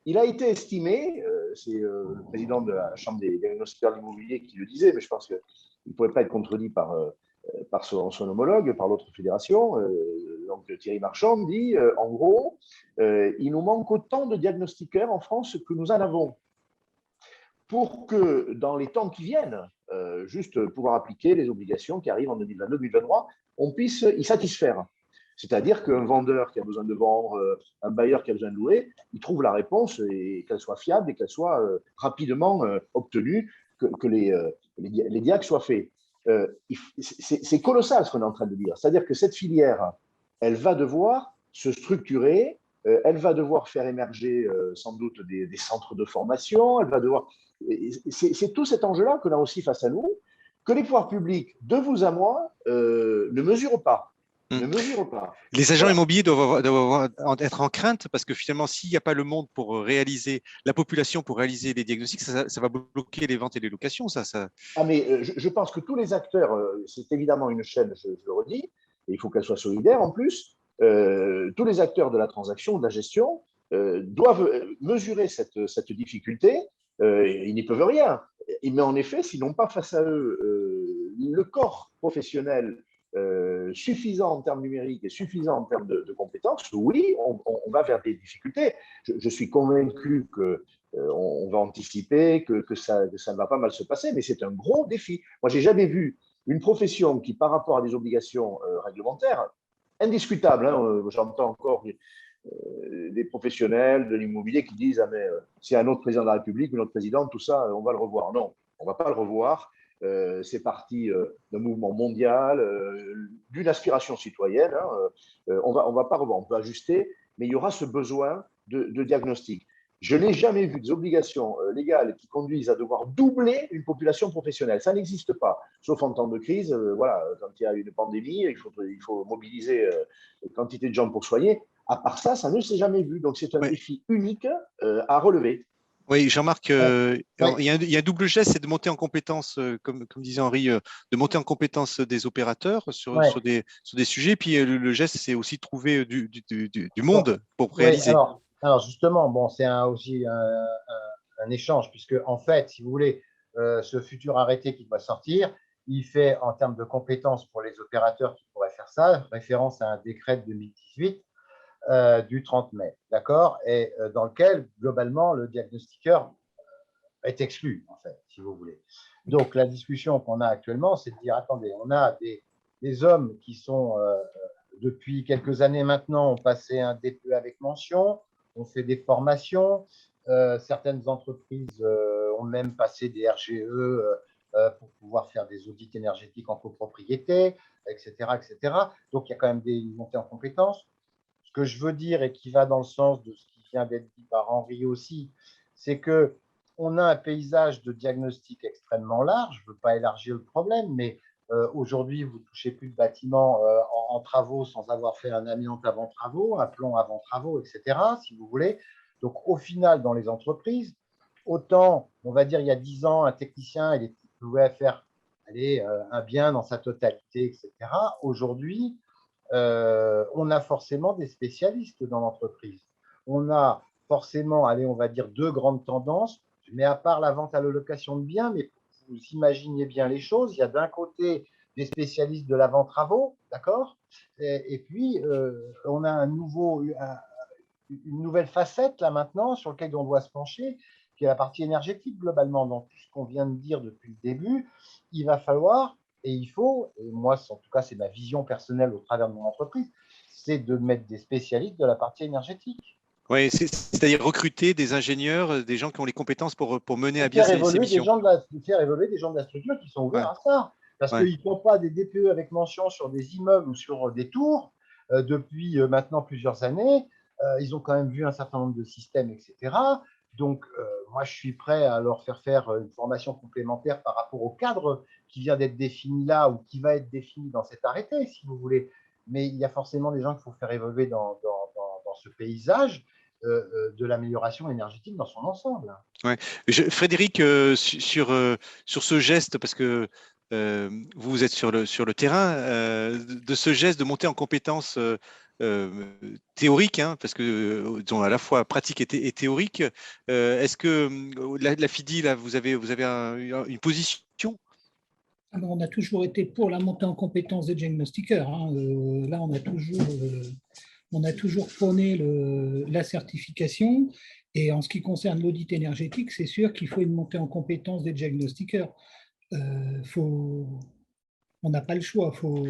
Il a été estimé, c'est le président de la Chambre des diagnostiqueurs de l'immobilier qui le disait, mais je pense qu'il ne pourrait pas être contredit par son homologue, par l'autre fédération. Donc Thierry Marchand dit, en gros, il nous manque autant de diagnostiqueurs en France que nous en avons, pour que dans les temps qui viennent, juste pouvoir appliquer les obligations qui arrivent en 2022-2023, on puisse y satisfaire. C'est-à-dire qu'un vendeur qui a besoin de vendre, un bailleur qui a besoin de louer, il trouve la réponse et qu'elle soit fiable et qu'elle soit rapidement obtenue, que les diacs soient faits. C'est colossal ce qu'on est en train de dire. C'est-à-dire que cette filière, elle va devoir se structurer, elle va devoir faire émerger sans doute des centres de formation, elle va devoir… C'est tout cet enjeu-là qu'on a aussi face à nous, que les pouvoirs publics, de vous à moi, ne mesurent pas. Ne mesurent pas. Les agents immobiliers doivent être en crainte parce que finalement, s'il n'y a pas le monde pour réaliser, la population pour réaliser les diagnostics, ça va bloquer les ventes et les locations. Ah, mais je pense que tous les acteurs, c'est évidemment une chaîne, je le redis, et il faut qu'elle soit solidaire en plus. Tous les acteurs de la transaction, de la gestion, doivent mesurer cette difficulté. Ils n'y peuvent rien. Mais en effet, s'ils n'ont pas face à eux le corps professionnel suffisant en termes numériques et suffisant en termes de compétences, oui, on va vers des difficultés. Je suis convaincu qu'on va anticiper, que ça ne va pas mal se passer, mais c'est un gros défi. Moi, je n'ai jamais vu une profession qui, par rapport à des obligations réglementaires, indiscutables, hein, j'entends encore des professionnels de l'immobilier qui disent ah, mais c'est un autre président de la République, une autre présidente, tout ça, on va le revoir. Non, on ne va pas le revoir. C'est parti d'un mouvement mondial, d'une aspiration citoyenne. Hein, on va pas revoir, on peut ajuster, mais il y aura ce besoin de diagnostic. Je n'ai jamais vu des obligations légales qui conduisent à devoir doubler une population professionnelle. Ça n'existe pas, sauf en temps de crise. Voilà, quand il y a une pandémie, il faut mobiliser quantité de gens pour soigner. À part ça, ça ne s'est jamais vu. Donc, c'est un défi unique à relever. Oui, Jean-Marc, il y a un double geste, c'est de monter en compétence, comme disait Henri, de monter en compétence des opérateurs sur des sujets. Puis le geste, c'est aussi de trouver du monde pour réaliser. Alors justement, bon, c'est aussi un échange, puisque en fait, si vous voulez, ce futur arrêté qui va sortir, il fait en termes de compétences pour les opérateurs qui pourraient faire ça, référence à un décret de 2018 du 30 mai, d'accord, et dans lequel, globalement, le diagnostiqueur est exclu, en fait, si vous voulez. Donc, la discussion qu'on a actuellement, c'est de dire, attendez, on a des hommes qui sont, depuis quelques années maintenant, ont passé un DPE avec mention, ont fait des formations, certaines entreprises ont même passé des RGE pour pouvoir faire des audits énergétiques en copropriété, etc., etc. Donc, il y a quand même des montées en compétences. Ce que je veux dire et qui va dans le sens de ce qui vient d'être dit par Henri aussi, c'est qu'on a un paysage de diagnostic extrêmement large. Je ne veux pas élargir le problème, mais aujourd'hui, vous ne touchez plus de bâtiments en travaux sans avoir fait un amiante avant travaux, un plomb avant travaux, etc., si vous voulez. Donc, au final, dans les entreprises, autant, on va dire, il y a 10 ans, un technicien, il pouvait faire un bien dans sa totalité, etc. Aujourd'hui, on a forcément des spécialistes dans l'entreprise. On a forcément, on va dire, deux grandes tendances, mais à part la vente à la location de biens, mais vous imaginez bien les choses, il y a d'un côté des spécialistes de l'avant-travaux, d'accord, et puis on a une nouvelle facette là maintenant sur laquelle on doit se pencher, qui est la partie énergétique globalement. Dans tout ce qu'on vient de dire depuis le début, il va falloir et il faut, et moi en tout cas c'est ma vision personnelle au travers de mon entreprise, c'est de mettre des spécialistes de la partie énergétique. Ouais, c'est-à-dire recruter des ingénieurs, des gens qui ont les compétences pour mener à Et bien faire ces évoluer des missions. gens faire évoluer des gens de la structure qui sont ouverts Ouais, à ça. Parce ouais. qu'ils ne font pas des DPE avec mention sur des immeubles ou sur des tours depuis maintenant plusieurs années. Ils ont quand même vu un certain nombre de systèmes, etc. Donc, moi, je suis prêt à leur faire une formation complémentaire par rapport au cadre qui vient d'être défini là ou qui va être défini dans cet arrêté, si vous voulez. Mais il y a forcément des gens qu'il faut faire évoluer dans ce paysage de l'amélioration énergétique dans son ensemble. Ouais. Frédéric, sur ce geste, parce que vous êtes sur le terrain, de ce geste de monter en compétences théoriques, hein, parce que disons, à la fois pratique et théorique, est-ce que la FIDI, là, vous avez une position? Alors, on a toujours été pour la montée en compétences des diagnostiqueurs, hein. Là, on a toujours prôné la certification. Et en ce qui concerne l'audit énergétique, c'est sûr qu'il faut une montée en compétences des diagnostiqueurs. On n'a pas le choix, faut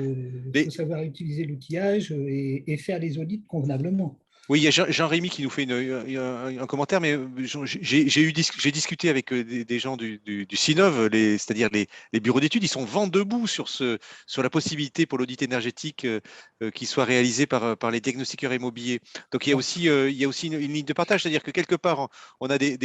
savoir utiliser l'outillage et faire les audits convenablement. Oui, il y a Jean-Rémy qui nous fait un commentaire, mais j'ai discuté avec des gens du CINOV, c'est-à-dire les bureaux d'études, ils sont vent debout sur la possibilité pour l'audit énergétique qui soit réalisé par les diagnostiqueurs immobiliers. Donc il y a aussi une ligne de partage, c'est-à-dire que quelque part, on a des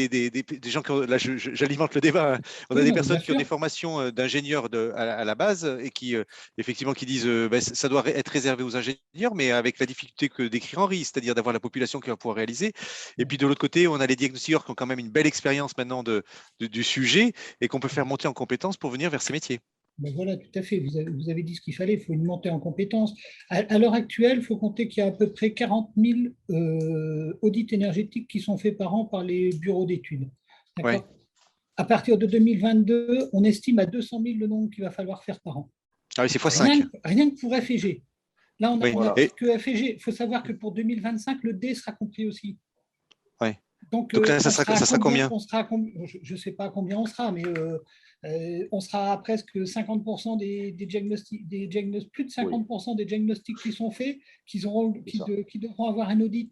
gens qui là j'alimente le débat, hein. On a Oui, des non, bien personnes qui ont sûr. des formations d'ingénieurs à la base et qui effectivement qui disent ben, ça doit être réservé aux ingénieurs, mais avec la difficulté que décrit Henri, c'est-à-dire d'avoir la population qui va pouvoir réaliser. Et puis de l'autre côté, on a les diagnostiqueurs qui ont quand même une belle expérience maintenant du sujet et qu'on peut faire monter en compétences pour venir vers ces métiers. Ben voilà, tout à fait. Vous avez dit ce qu'il fallait. Il faut une montée en compétences. À l'heure actuelle, il faut compter qu'il y a à peu près 40 000 audits énergétiques qui sont faits par an par les bureaux d'études. Ouais. D'accord? À partir de 2022, on estime à 200 000 le nombre qu'il va falloir faire par an. Ah oui, c'est x5. Rien que pour FG. Là, Oui. on a Et, que FG. Il faut savoir que pour 2025, le D sera compris aussi. ouais. Donc, Donc là, on sera ça sera combien, combien? je ne sais pas combien on sera, mais on sera à presque 50% plus de 50% des diagnostics qui sont faits, qui devront avoir un audit.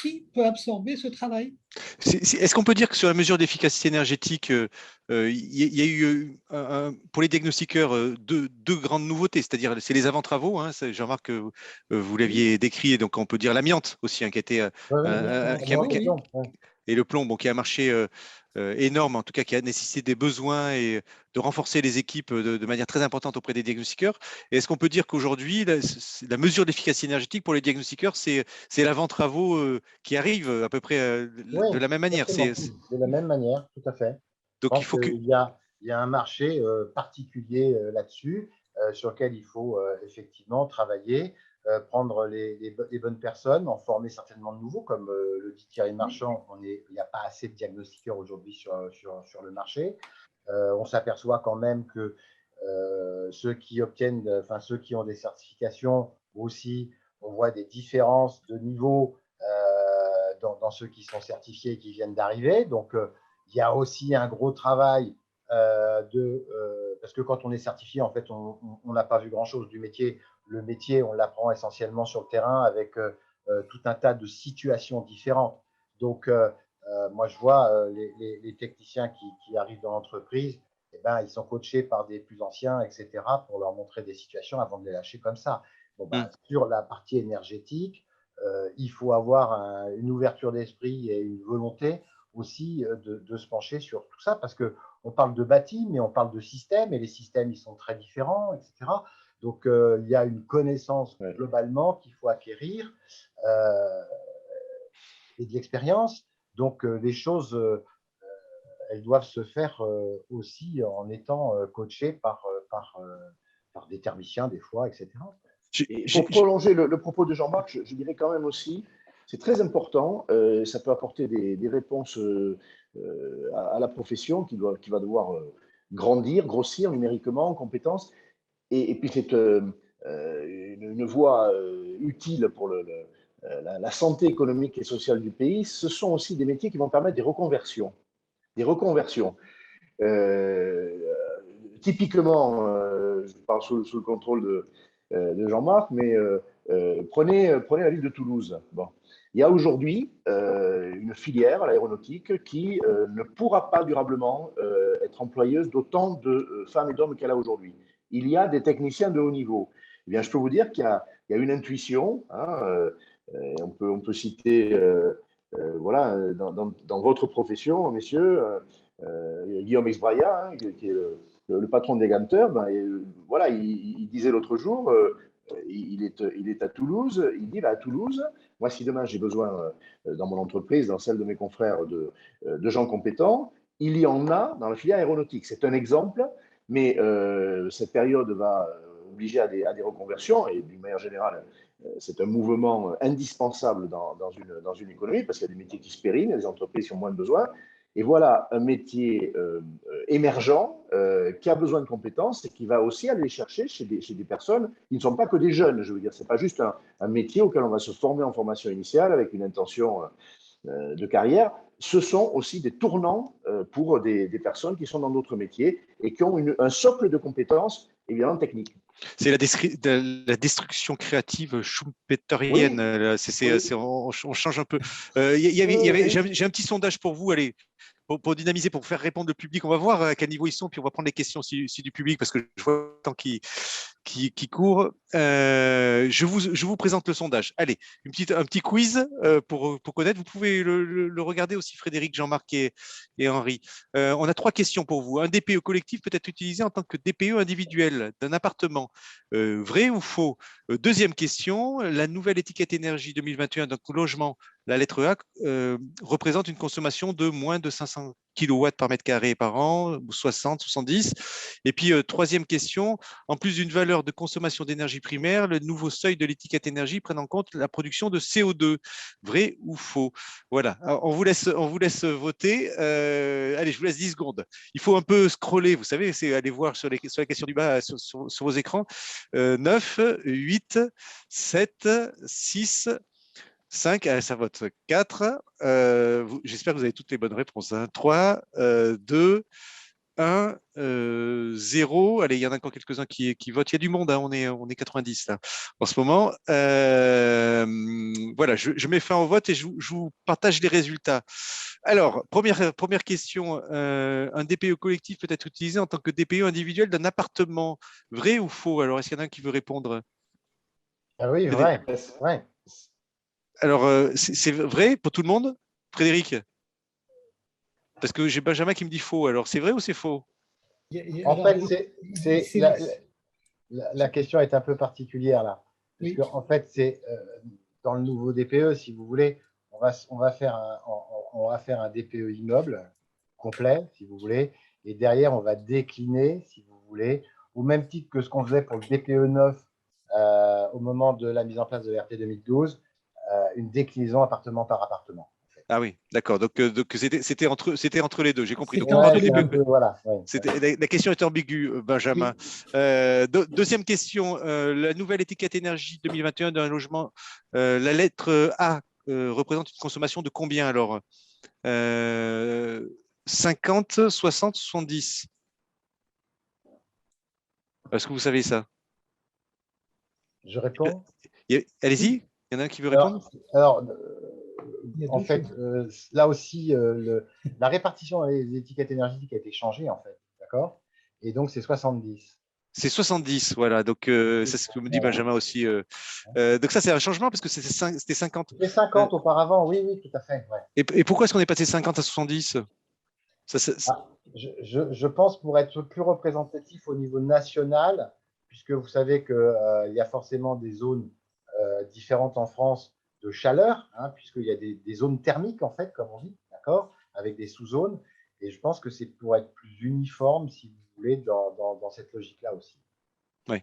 Qui peut absorber ce travail? Est-ce qu'on peut dire que sur la mesure d'efficacité énergétique, il y a eu pour les diagnostiqueurs deux grandes nouveautés, c'est-à-dire c'est les avant-travaux, hein, je remarque que vous l'aviez décrit, et donc on peut dire l'amiante aussi, hein, qui a été et le plomb, bon, qui a un marché énorme, en tout cas qui a nécessité des besoins et de renforcer les équipes de manière très importante auprès des diagnostiqueurs. Et est-ce qu'on peut dire qu'aujourd'hui, la mesure d'efficacité énergétique pour les diagnostiqueurs, c'est l'avant-travaux qui arrive à peu près Oui, de la même manière. exactement. De la même manière, tout à fait. Je Donc il pense faut que… il y a un marché particulier là-dessus sur lequel il faut effectivement travailler, prendre les bonnes personnes, en former certainement de nouveaux, comme le dit Thierry Marchand, il n'y a pas assez de diagnostiqueurs aujourd'hui sur le marché. On s'aperçoit quand même que ceux qui obtiennent, enfin ceux qui ont des certifications aussi, on voit des différences de niveau dans ceux qui sont certifiés et qui viennent d'arriver. Donc, il y a aussi un gros travail parce que quand on est certifié, en fait, on n'a pas vu grand-chose du métier. Le métier, on l'apprend essentiellement sur le terrain avec tout un tas de situations différentes. Donc, moi, je vois les techniciens qui arrivent dans l'entreprise, eh ben, ils sont coachés par des plus anciens, etc., pour leur montrer des situations avant de les lâcher comme ça. Bon, ben, sur la partie énergétique, il faut avoir une ouverture d'esprit et une volonté aussi de se pencher sur tout ça, parce qu'on parle de bâti, mais on parle de systèmes, et les systèmes, ils sont très différents, etc. Donc, il y a une connaissance globalement qu'il faut acquérir et de l'expérience. Donc, les choses, elles doivent se faire aussi en étant coachées par des thermiciens, des fois, etc. Et pour prolonger le propos de Jean-Marc, je dirais quand même aussi, c'est très important, ça peut apporter des réponses à la profession qui va devoir grandir, grossir numériquement en compétences. Et puis c'est une voie utile pour la santé économique et sociale du pays. Ce sont aussi des métiers qui vont permettre des reconversions. Des reconversions. Typiquement, je parle sous le contrôle de Jean-Marc, mais Prenez la ville de Toulouse. Bon. Il y a aujourd'hui une filière, l'aéronautique, qui ne pourra pas durablement être employeuse d'autant de femmes et d'hommes qu'elle a aujourd'hui. Il y a des techniciens de haut niveau. Eh bien, je peux vous dire qu'il y a une intuition. Hein, on peut citer, voilà, dans votre profession, messieurs, Guillaume Exbraya, hein, qui est le patron des Ganteurs, ben, voilà, il disait l'autre jour, il est à Toulouse, il dit, à Toulouse, moi, si demain j'ai besoin dans mon entreprise, dans celle de mes confrères, de gens compétents, il y en a dans la filière aéronautique. C'est un exemple, mais cette période va obliger à des reconversions, et d'une manière générale, c'est un mouvement indispensable dans une économie, parce qu'il y a des métiers qui se périnent, les entreprises qui ont moins de besoins. Et voilà un métier émergent qui a besoin de compétences et qui va aussi aller les chercher chez des personnes qui ne sont pas que des jeunes. Je veux dire, ce n'est pas juste un métier auquel on va se former en formation initiale avec une intention de carrière. Ce sont aussi des tournants pour des personnes qui sont dans d'autres métiers et qui ont un socle de compétences, évidemment, techniques. C'est la destruction créative schumpeterienne. Oui. On change un peu. J'ai un petit sondage pour vous. Allez, pour dynamiser, pour faire répondre le public. On va voir à quel niveau ils sont, puis on va prendre les questions aussi du public, parce que je vois le temps qui court. Je vous présente le sondage. Allez, un petit quiz pour connaître. Vous pouvez le regarder aussi, Frédéric, Jean-Marc et Henri. On a 3 questions pour vous. Un DPE collectif peut être utilisé en tant que DPE individuel d'un appartement. Vrai ou faux? Deuxième question, la nouvelle étiquette énergie 2021 d'un logement, la lettre A, représente une consommation de moins de 500 kW par mètre carré par an, 60, 70. Et puis, troisième question, en plus d'une valeur de consommation d'énergie primaire, le nouveau seuil de l'étiquette énergie prend en compte la production de CO2. Vrai ou faux? Voilà, alors, on vous laisse voter. Allez, je vous laisse 10 secondes. Il faut un peu scroller, vous savez, c'est aller voir sur la question du bas sur vos écrans. 9, 8, 7, 6, 5, ça vote 4. J'espère que vous avez toutes les bonnes réponses. Hein. 3, 2, 1, 0. Allez, il y en a encore quelques-uns qui votent. Il y a du monde, hein. On est 90 là, en ce moment. Voilà, je mets fin au vote et je vous partage les résultats. Alors, première question. Un DPE collectif peut être utilisé en tant que DPE individuel d'un appartement. Vrai ou faux? Alors, est-ce qu'il y en a un qui veut répondre? Ah oui, vrai. Alors, c'est vrai pour tout le monde, Frédéric? Parce que j'ai Benjamin qui me dit faux. Alors, c'est vrai ou c'est faux? En fait, la question est un peu particulière là. Parce qu'en fait, c'est dans le nouveau DPE, si vous voulez, on va faire un DPE immeuble complet, si vous voulez, et derrière, on va décliner, si vous voulez, au même titre que ce qu'on faisait pour le DPE 9 au moment de la mise en place de l'RT 2012, une déclinaison appartement par appartement. Ah oui, d'accord. Donc c'était entre les deux. J'ai compris. Donc, voilà, la question est ambiguë, Benjamin. Oui. Deuxième question. La nouvelle étiquette énergie 2021 d'un logement, la lettre A représente une consommation de combien alors? 50, 60, 70? Est-ce que vous savez ça? Je réponds. Allez-y. Il y en a un qui veut répondre? Alors en fait, là aussi, la répartition des étiquettes énergétiques a été changée, en fait. D'accord? Et donc, c'est 70. C'est 70, voilà. Donc, c'est ce que me dit Benjamin aussi. Donc, ça, c'est un changement parce que c'était 50. C'était 50 auparavant, oui, tout à fait. Ouais. Et pourquoi est-ce qu'on est passé 50 à 70? Je pense pour être plus représentatif au niveau national, puisque vous savez qu'il y a forcément des zones différentes en France de chaleur, hein, puisqu'il y a des zones thermiques, en fait, comme on dit, d'accord, avec des sous-zones. Et je pense que c'est pour être plus uniforme, si vous voulez, dans cette logique-là aussi. Oui.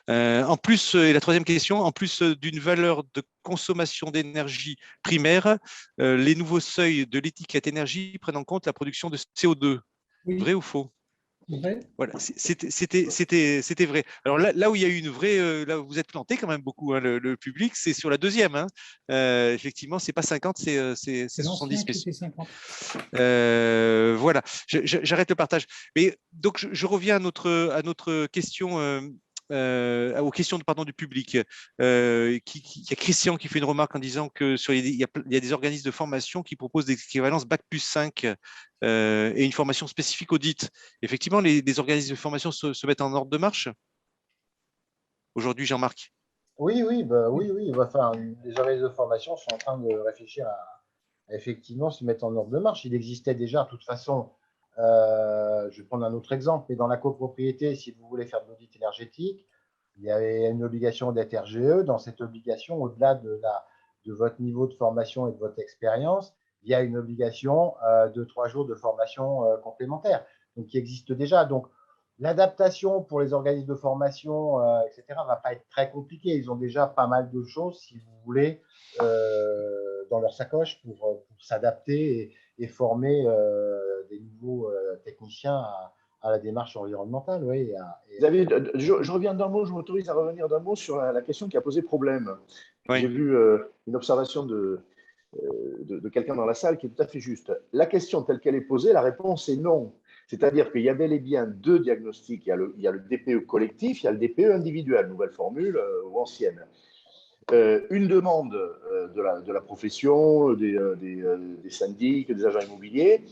En plus, et la troisième question, en plus d'une valeur de consommation d'énergie primaire, les nouveaux seuils de l'étiquette énergie prennent en compte la production de CO2. Oui. Vrai ou faux? Vrai. Voilà, c'était vrai. Alors là où il y a eu une vraie, là où vous êtes planté quand même beaucoup, hein, le public, c'est sur la deuxième. Hein. Effectivement, c'est pas 50, c'est 70. C'est 50. Voilà, j'arrête le partage. Mais donc je reviens à notre question. aux questions du public. Il y a Christian qui fait une remarque en disant que il y a des organismes de formation qui proposent des équivalences Bac+5 et une formation spécifique audit. Effectivement, les organismes de formation se mettent en ordre de marche aujourd'hui, Jean-Marc. Oui, oui, oui. Enfin, les organismes de formation sont en train de réfléchir à effectivement se mettre en ordre de marche. Il existait déjà, de toute façon, je vais prendre un autre exemple, mais dans la copropriété, si vous voulez faire de l'audit énergétique, il y avait une obligation d'être RGE. Dans cette obligation, au-delà de votre niveau de formation et de votre expérience, il y a une obligation de 3 jours de formation complémentaire, donc qui existe déjà. Donc, l'adaptation pour les organismes de formation, etc., ne va pas être très compliquée. Ils ont déjà pas mal de choses, si vous voulez, dans leur sacoche pour s'adapter et former des nouveaux techniciens à la démarche environnementale. Oui, David, je reviens d'un mot, je m'autorise à revenir d'un mot sur la question qui a posé problème. Oui. J'ai vu une observation de quelqu'un dans la salle qui est tout à fait juste. La question telle qu'elle est posée, la réponse est non. C'est-à-dire qu'il y a bel et bien deux diagnostics. Il y a le DPE collectif, il y a le DPE individuel, nouvelle formule ou ancienne. Une demande de la profession, des syndics, des agents immobiliers,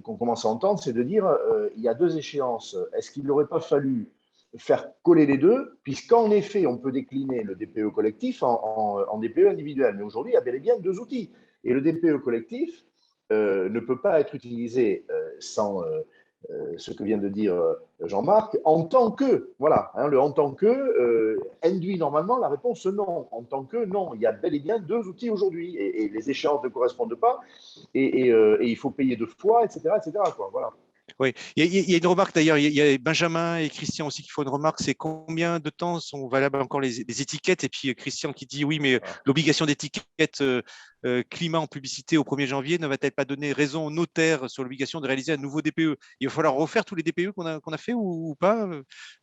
qu'on commence à entendre, c'est de dire il y a deux échéances. Est-ce qu'il n'aurait pas fallu faire coller les deux, puisqu'en effet, on peut décliner le DPE collectif en DPE individuel. Mais aujourd'hui, il y a bel et bien deux outils. Et le DPE collectif ne peut pas être utilisé sans ce que vient de dire Jean-Marc, en tant que, voilà, hein, le en tant que induit normalement la réponse non. En tant que, non. Il y a bel et bien deux outils aujourd'hui et les échéances ne correspondent pas et il faut payer deux fois, etc. quoi, voilà. Oui, il y a une remarque d'ailleurs, il y a Benjamin et Christian aussi qui font une remarque, c'est combien de temps sont valables encore les étiquettes, et puis Christian qui dit oui, mais l'obligation d'étiquette climat en publicité au 1er janvier ne va-t-elle pas donner raison au notaire sur l'obligation de réaliser un nouveau DPE? Il va falloir refaire tous les DPE qu'on a fait ou pas?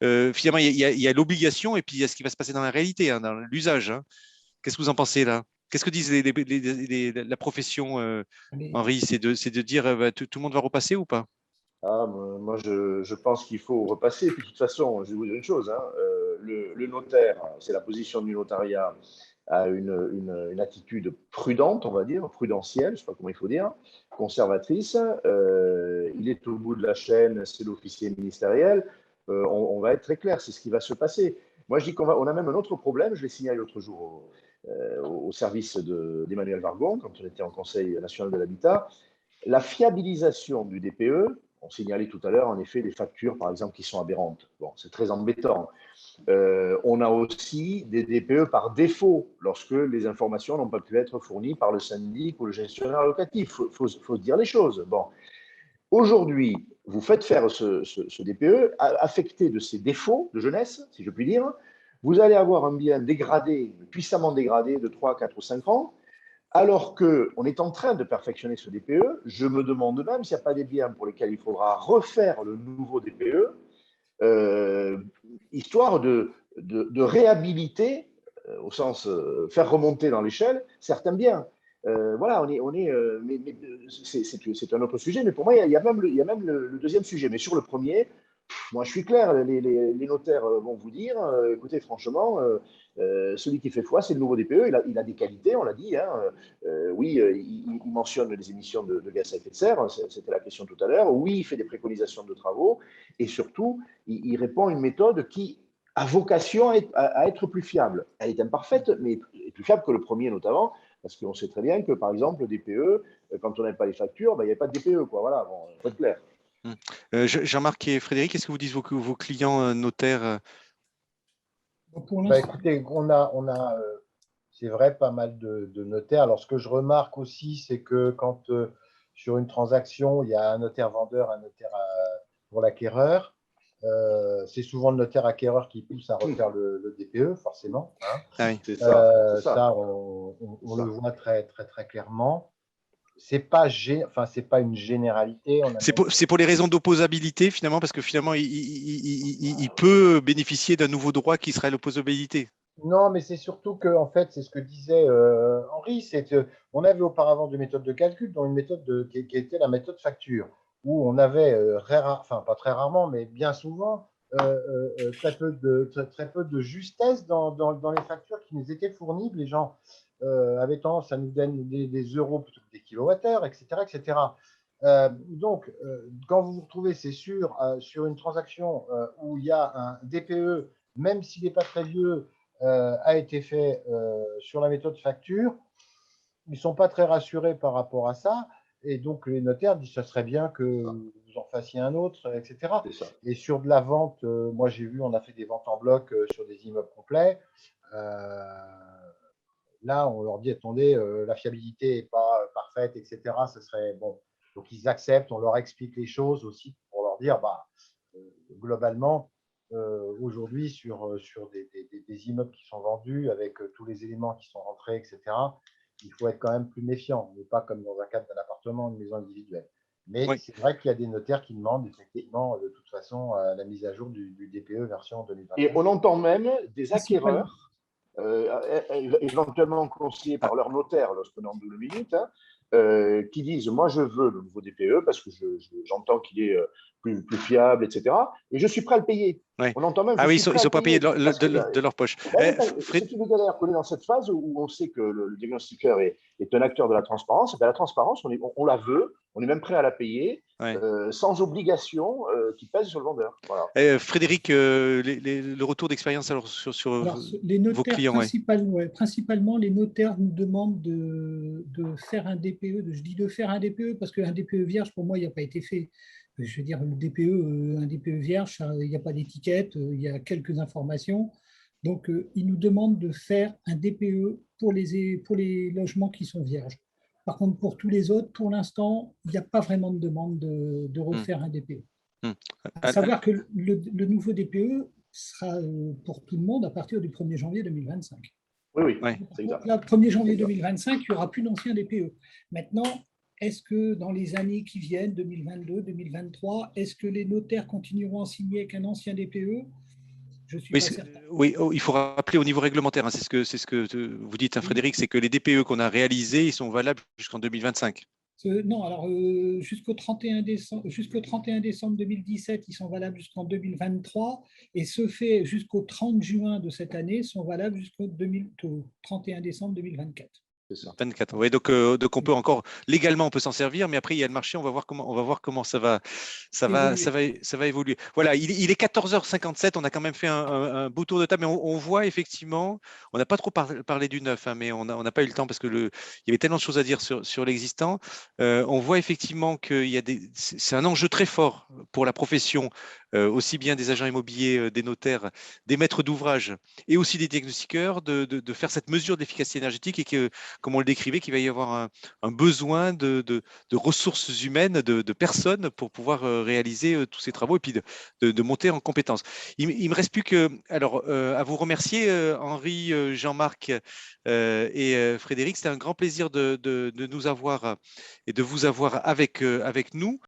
Finalement, il y a l'obligation et puis il y a ce qui va se passer dans la réalité, hein, dans l'usage. Hein. Qu'est-ce que vous en pensez là? Qu'est-ce que disent la profession, Henri? C'est de dire tout le monde va repasser ou pas? Moi, je pense qu'il faut repasser. Et puis, de toute façon, je vais vous dire une chose, hein, le notaire, c'est la position du notariat, a une attitude prudente, on va dire, prudentielle, je ne sais pas comment il faut dire, conservatrice. Il est au bout de la chaîne, c'est l'officier ministériel. On va être très clair, c'est ce qui va se passer. Moi, je dis on a même un autre problème, je l'ai signalé l'autre jour au service d'Emmanuel Vargon, quand on était en Conseil national de l'habitat. La fiabilisation du DPE, on signalait tout à l'heure en effet des factures par exemple qui sont aberrantes. Bon, c'est très embêtant. On a aussi des DPE par défaut lorsque les informations n'ont pas pu être fournies par le syndic ou le gestionnaire locatif. Il faut dire les choses. Bon. Aujourd'hui, vous faites faire ce DPE affecté de ces défauts de jeunesse, si je puis dire. Vous allez avoir un bien dégradé, puissamment dégradé de 3, 4 ou 5 ans. Alors qu'on est en train de perfectionner ce DPE, je me demande même s'il n'y a pas des biens pour lesquels il faudra refaire le nouveau DPE, histoire de réhabiliter, au sens faire remonter dans l'échelle, certains biens. Voilà, c'est un autre sujet, mais pour moi, il y a même le deuxième sujet. Mais sur le premier, moi, je suis clair, les notaires vont vous dire, écoutez, franchement, celui qui fait foi, c'est le nouveau DPE, il a des qualités, on l'a dit. Hein, oui, il mentionne les émissions de gaz à effet de serre, c'était la question tout à l'heure. Oui, il fait des préconisations de travaux, et surtout, il répond à une méthode qui a vocation à être plus fiable. Elle est imparfaite, mais plus fiable que le premier notamment, parce qu'on sait très bien que, par exemple, le DPE, quand on n'avait pas les factures, ben, il n'y a pas de DPE, quoi. Voilà, bon, faut être clair. Jean-Marc et Frédéric, qu'est-ce que vous disent vos clients notaires? Écoutez, on a c'est vrai, pas mal de notaires. Alors, ce que je remarque aussi, c'est que quand sur une transaction, il y a un notaire vendeur, un notaire pour l'acquéreur, c'est souvent le notaire acquéreur qui pousse à refaire le DPE, forcément. Hein. Ah oui. C'est ça. Ça, on le voit très, très, très clairement. C'est pas une généralité. C'est pour les raisons d'opposabilité, finalement, parce que finalement, il peut bénéficier d'un nouveau droit qui serait l'opposabilité. Non, mais c'est surtout que, en fait, c'est ce que disait Henri, c'est qu'on avait auparavant des méthodes de calcul, dont une méthode qui était la méthode facture, où on avait, pas très rarement, mais bien souvent, très peu de justesse dans les factures qui nous étaient fournies. Les gens avaient tendance à nous donner des euros plutôt que des kilowattheures, etc. etc. Donc, quand vous vous retrouvez, c'est sûr, sur une transaction où il y a un DPE, même s'il n'est pas très vieux, a été fait sur la méthode facture, ils ne sont pas très rassurés par rapport à ça. Et donc, les notaires disent que ce serait bien que vous en fassiez un autre, etc. Et sur de la vente, moi, j'ai vu, on a fait des ventes en bloc sur des immeubles complets. Là, on leur dit, attendez, la fiabilité n'est pas parfaite, etc. Ce serait bon. Donc, ils acceptent, on leur explique les choses aussi pour leur dire, globalement, aujourd'hui, sur des immeubles qui sont vendus, avec tous les éléments qui sont rentrés, etc., il faut être quand même plus méfiant, mais pas comme dans un cadre d'un appartement, une maison individuelle. Mais oui, c'est vrai qu'il y a des notaires qui demandent effectivement, de toute façon, la mise à jour du DPE version 2021. Et on entend même des acquéreurs, éventuellement conseillés par leur notaire lorsqu'on est en double minute, qui disent « moi je veux le nouveau DPE parce que j'entends qu'il est plus fiable, etc. Et je suis prêt à le payer ». Ouais. On entend même. Ah oui, ils ne sont pas payés de leur poche. C'est une galère qu'on est dans cette phase où on sait que le diagnostiqueur est un acteur de la transparence. Et bien, la transparence, on la veut, on est même prêt à la payer, sans obligation qui pèse sur le vendeur. Voilà. Frédéric, le retour d'expérience sur les notaires, vos clients. Principalement, les notaires nous demandent de faire un DPE. Je dis de faire un DPE parce qu'un DPE vierge, pour moi, il n'a pas été fait. Je veux dire, le DPE, un DPE vierge, il n'y a pas d'étiquette, il y a quelques informations. Donc, ils nous demandent de faire un DPE pour les logements qui sont vierges. Par contre, pour tous les autres, pour l'instant, il n'y a pas vraiment de demande de refaire un DPE. À savoir que le nouveau DPE sera pour tout le monde à partir du 1er janvier 2025. Oui, c'est exact. Là, 1er janvier 2025, il n'y aura plus d'ancien DPE. Maintenant, est-ce que dans les années qui viennent, 2022, 2023, est-ce que les notaires continueront à signer avec un ancien DPE? Je suis pas certain. Oui, il faut rappeler au niveau réglementaire, c'est ce que vous dites, Frédéric, c'est que les DPE qu'on a réalisés, ils sont valables jusqu'en 2025. Non, alors jusqu'au 31 décembre 2017, ils sont valables jusqu'en 2023 et ceux faits jusqu'au 30 juin de cette année sont valables jusqu'au 31 décembre 2024. 24. Oui, donc on peut encore légalement on peut s'en servir, mais après il y a le marché, on va voir comment ça va évoluer. Voilà, il est 14h57, on a quand même fait un beau tour de table, mais on voit effectivement, on n'a pas trop parlé du neuf, mais on n'a pas eu le temps parce que il y avait tellement de choses à dire sur l'existant. On voit effectivement que c'est un enjeu très fort pour la profession, aussi bien des agents immobiliers, des notaires, des maîtres d'ouvrage et aussi des diagnostiqueurs de faire cette mesure d'efficacité énergétique et que, comme on le décrivait, qu'il va y avoir un besoin de ressources humaines, de personnes pour pouvoir réaliser tous ces travaux et puis de monter en compétences. Il ne me reste plus que à vous remercier, Henri, Jean-Marc et Frédéric. C'était un grand plaisir de nous avoir et de vous avoir avec nous.